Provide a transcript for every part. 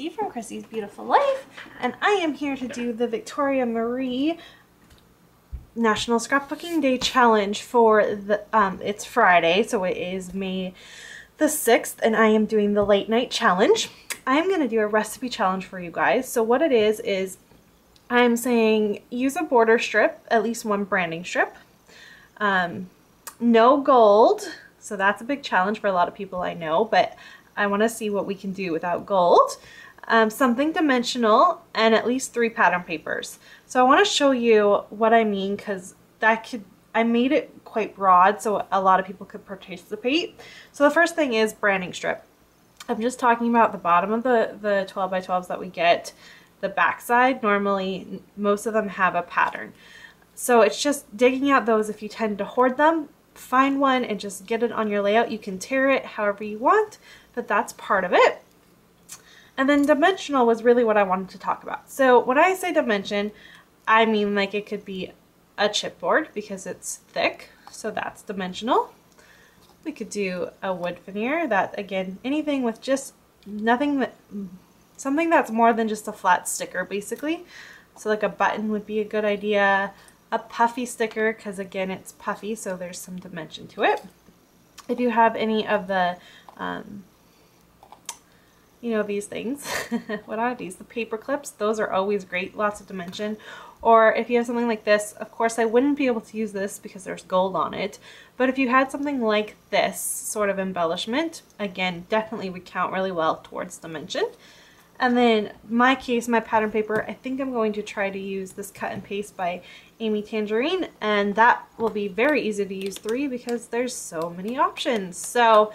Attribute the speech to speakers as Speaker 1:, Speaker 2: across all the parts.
Speaker 1: Christy from Christy's Beautiful Life, and I am here to do the Victoria Marie National Scrapbooking Day Challenge for the, it's Friday, so it is May the 6th, and I am doing the late night challenge. I'm going to do a recipe challenge for you guys. So what it is I'm saying use a border strip, at least one branding strip, no gold, so that's a big challenge for a lot of people I know, but I want to see what we can do without gold. Something dimensional, and at least 3 pattern papers. So I want to show you what I mean, because I made it quite broad so a lot of people could participate. So the first thing is branding strip. I'm just talking about the bottom of the 12 by 12s that we get. The back side, normally most of them have a pattern. So it's just digging out those. If you tend to hoard them, find one and just get it on your layout. You can tear it however you want, but that's part of it. And then dimensional was really what I wanted to talk about. So when I say dimension, I mean like it could be a chipboard because it's thick, so that's dimensional. We could do a wood veneer, that again, anything with just something that's more than just a flat sticker basically. So like a button would be a good idea. A puffy sticker, because again it's puffy, so there's some dimension to it. If you have any of the you know, these things, what are these? The paper clips, those are always great, lots of dimension. Or if you have something like this, of course I wouldn't be able to use this because there's gold on it, but if you had something like this sort of embellishment, again, definitely would count really well towards dimension. And then my case, my pattern paper, I think I'm going to try to use this cut and paste by Amy Tangerine, and that will be very easy to use 3 because there's so many options. So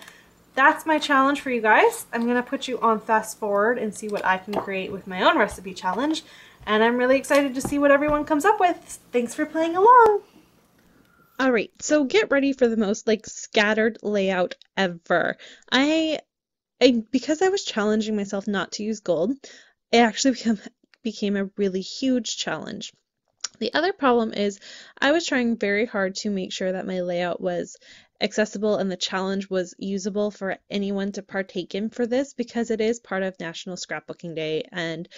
Speaker 1: that's my challenge for you guys. I'm going to put you on fast forward and see what I can create with my own recipe challenge, and I'm really excited to see what everyone comes up with. Thanks for playing along.
Speaker 2: Alright, so get ready for the most scattered layout ever. Because I was challenging myself not to use gold, it actually became a really huge challenge. The other problem is I was trying very hard to make sure that my layout was accessible and the challenge was usable for anyone to partake in for this, because it is part of National Scrapbooking Day, and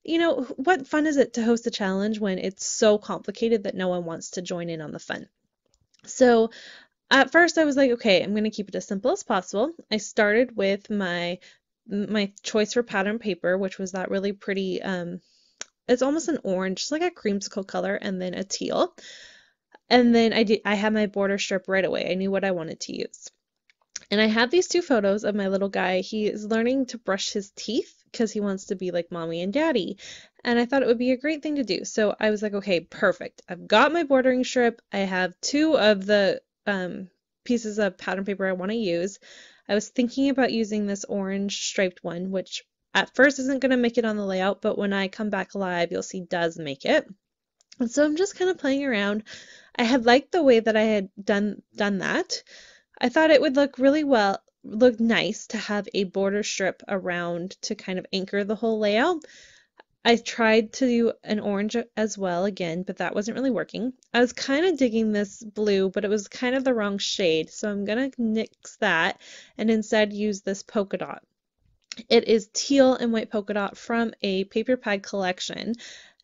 Speaker 2: you know, what fun is it to host a challenge when it's so complicated that no one wants to join in on the fun? So at first I was like, okay, I'm going to keep it as simple as possible. I started with my choice for pattern paper, which was that really pretty, it's almost an orange, just like a creamsicle color, and then a teal. And then I had my border strip right away. I knew what I wanted to use. And I have these 2 photos of my little guy. He is learning to brush his teeth because he wants to be like mommy and daddy. And I thought it would be a great thing to do. So I was like, okay, perfect. I've got my bordering strip. I have 2 of the pieces of pattern paper I want to use. I was thinking about using this orange striped one, which at first isn't going to make it on the layout, but when I come back live, you'll see does make it. And so I'm just kind of playing around. I had liked the way that I had done that. I thought it would look nice to have a border strip around to kind of anchor the whole layout. I tried to do an orange as well again, but that wasn't really working. I was kind of digging this blue, but it was kind of the wrong shade, so I'm going to nix that and instead use this polka dot. It is teal and white polka dot from a paper pad collection.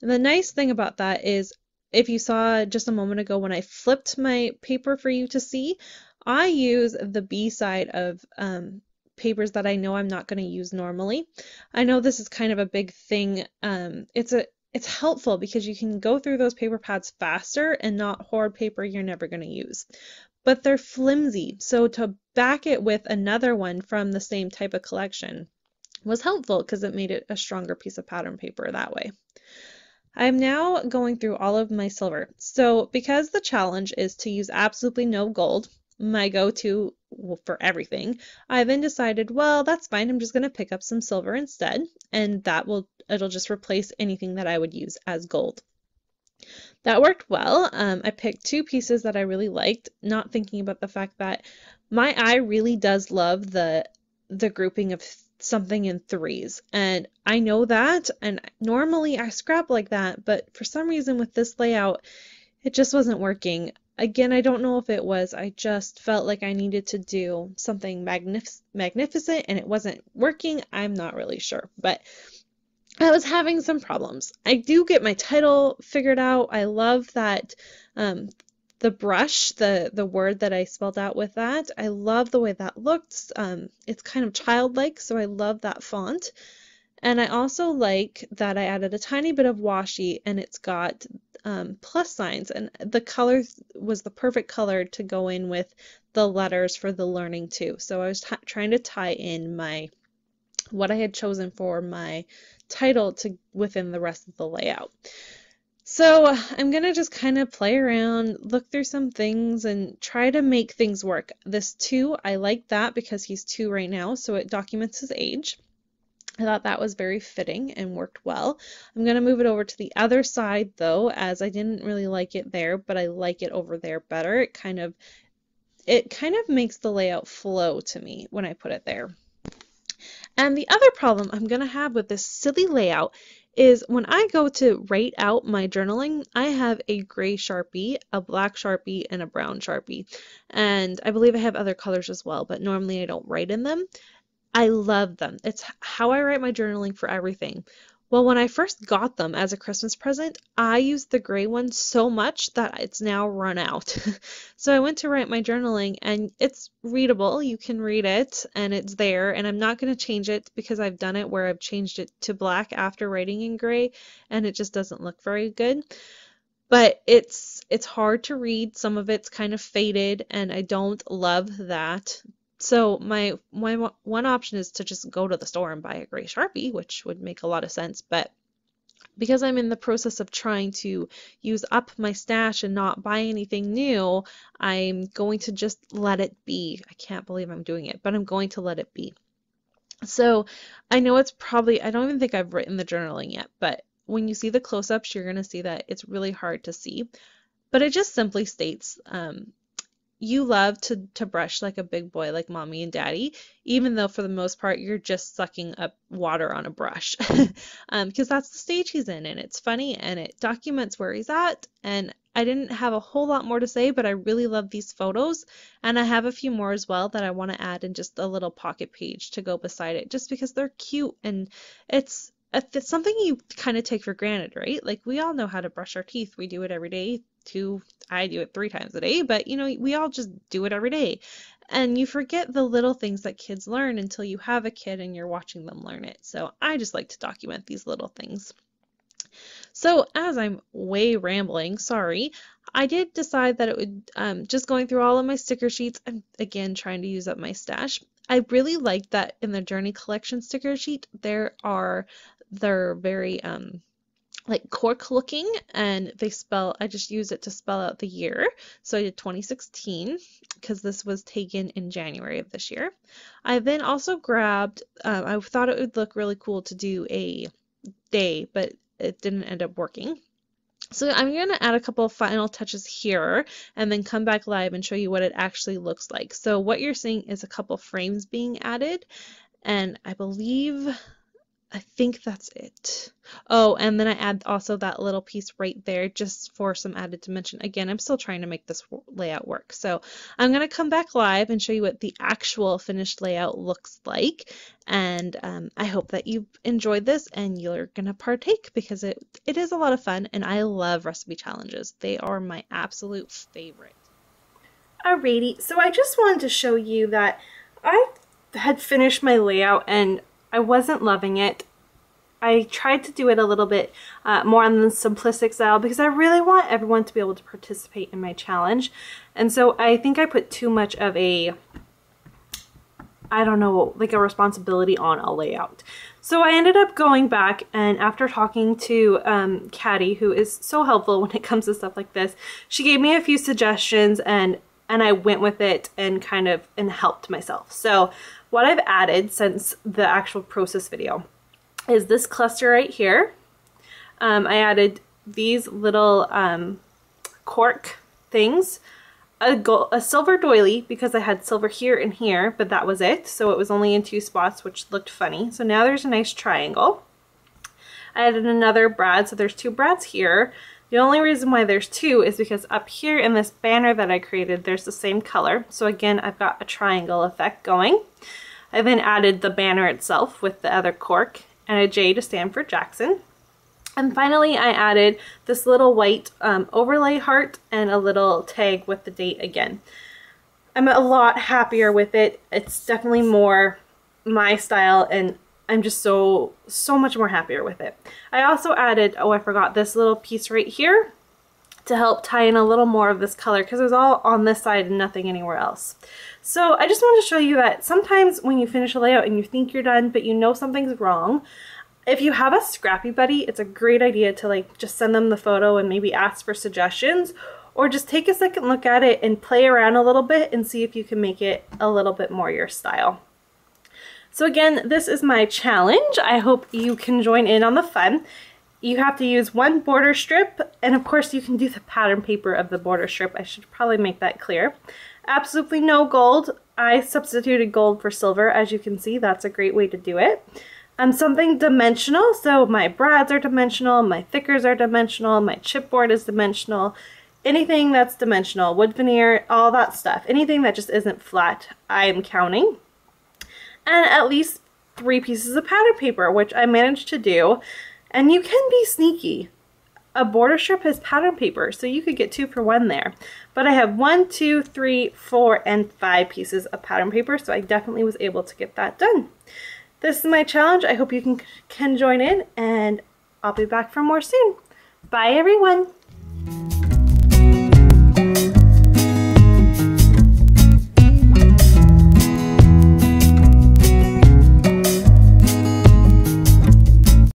Speaker 2: And the nice thing about that is, if you saw just a moment ago when I flipped my paper for you to see, I use the B side of papers that I know I'm not going to use normally. I know this is kind of a big thing. It's helpful because you can go through those paper pads faster and not hoard paper you're never going to use. But they're flimsy, so to back it with another one from the same type of collection was helpful because it made it a stronger piece of pattern paper that way. I'm now going through all of my silver. So because the challenge is to use absolutely no gold, my go-to for everything, I then decided, well, that's fine. I'm just going to pick up some silver instead, and it'll just replace anything that I would use as gold. That worked well. I picked 2 pieces that I really liked, not thinking about the fact that my eye really does love the grouping of something in 3s, and I know that, and normally I scrap like that, but for some reason with this layout it just wasn't working. Again, I don't know if it was, I just felt like I needed to do something magnificent and it wasn't working. I'm not really sure, but I was having some problems. I do get my title figured out. I love that um, the brush, the word that I spelled out with that. I love the way that looks. It's kind of childlike, so I love that font. And I also like that I added a tiny bit of washi and it's got plus signs, and the color was the perfect color to go in with the letters for the learning too. So I was trying to tie in what I had chosen for my title to within the rest of the layout. So I'm gonna just kind of play around, look through some things, and try to make things work. This 2, I like that because he's 2 right now, so it documents his age. I thought that was very fitting and worked well. I'm going to move it over to the other side though, as I didn't really like it there, but I like it over there better. It kind of makes the layout flow to me when I put it there. And the other problem I'm going to have with this silly layout is when I go to write out my journaling, I have a gray Sharpie, a black Sharpie, and a brown Sharpie. And I believe I have other colors as well, but normally I don't write in them. I love them. It's how I write my journaling for everything. Well, when I first got them as a Christmas present, I used the gray one so much that it's now run out. So I went to write my journaling and it's readable. You can read it and it's there, and I'm not going to change it because I've done it where I've changed it to black after writing in gray and it just doesn't look very good. But it's hard to read. Some of it's kind of faded and I don't love that. So my one option is to just go to the store and buy a gray Sharpie, which would make a lot of sense, but because I'm in the process of trying to use up my stash and not buy anything new, I'm going to just let it be. I can't believe I'm doing it, but I'm going to let it be. So I know it's probably, I don't even think I've written the journaling yet, but when you see the close-ups, you're going to see that it's really hard to see. But it just simply states, you love to brush like a big boy, like mommy and daddy, even though for the most part you're just sucking up water on a brush. Because that's the stage he's in, and it's funny and it documents where he's at. And I didn't have a whole lot more to say, but I really love these photos, and I have a few more as well that I want to add in just a little pocket page to go beside it, just because they're cute and it's something you kind of take for granted, right? Like we all know how to brush our teeth. We do it every day. I do it 3 times a day, but you know, we all just do it every day. And you forget the little things that kids learn until you have a kid and you're watching them learn it. So I just like to document these little things. So as I'm way rambling, sorry, I did decide that it would, just going through all of my sticker sheets, I'm again trying to use up my stash. I really like that in the Journey Collection sticker sheet, they're very like cork looking, and I just use it to spell out the year. So I did 2016 because this was taken in January of this year. I then also grabbed, I thought it would look really cool to do a day, but it didn't end up working. So I'm going to add a couple of final touches here and then come back live and show you what it actually looks like. So what you're seeing is a couple frames being added, and I think that's it. Oh, and then I add also that little piece right there just for some added dimension. Again, I'm still trying to make this layout work. So I'm going to come back live and show you what the actual finished layout looks like. And I hope that you enjoyed this and you're going to partake, because it is a lot of fun and I love recipe challenges. They are my absolute favorite.
Speaker 1: Alrighty, so I just wanted to show you that I had finished my layout and I wasn't loving it. I tried to do it a little bit more on the simplistic style because I really want everyone to be able to participate in my challenge. And so I think I put too much of a, I don't know, like a responsibility on a layout. So I ended up going back, and after talking to Caddy, who is so helpful when it comes to stuff like this, she gave me a few suggestions, and I went with it and helped myself. So what I've added since the actual process video is this cluster right here. I added these little cork things, a silver doily because I had silver here and here, but that was it. So it was only in 2 spots, which looked funny. So now there's a nice triangle. I added another brad, so there's 2 brads here. The only reason why there's 2 is because up here in this banner that I created, there's the same color. So again, I've got a triangle effect going. I then added the banner itself with the other cork, and a J to stand for Jackson. And finally, I added this little white overlay heart and a little tag with the date again. I'm a lot happier with it. It's definitely more my style, and I'm just so much more happier with it. I also added, oh, I forgot this little piece right here to help tie in a little more of this color, because it was all on this side and nothing anywhere else. So I just want to show you that sometimes when you finish a layout and you think you're done, but you know something's wrong, if you have a scrappy buddy, it's a great idea to like just send them the photo and maybe ask for suggestions, or just take a second look at it and play around a little bit and see if you can make it a little bit more your style. So again, this is my challenge. I hope you can join in on the fun. You have to use one border strip, and of course you can do the pattern paper of the border strip. I should probably make that clear. Absolutely no gold. I substituted gold for silver. As you can see, that's a great way to do it. Something dimensional, so my brads are dimensional, my thickers are dimensional, my chipboard is dimensional. Anything that's dimensional, wood veneer, all that stuff. Anything that just isn't flat, I'm counting. And at least 3 pieces of pattern paper, which I managed to do. And you can be sneaky. A border strip is pattern paper, so you could get 2 for 1 there. But I have 1, 2, 3, 4, and 5 pieces of pattern paper, so I definitely was able to get that done. This is my challenge. I hope you can join in, and I'll be back for more soon. Bye, everyone.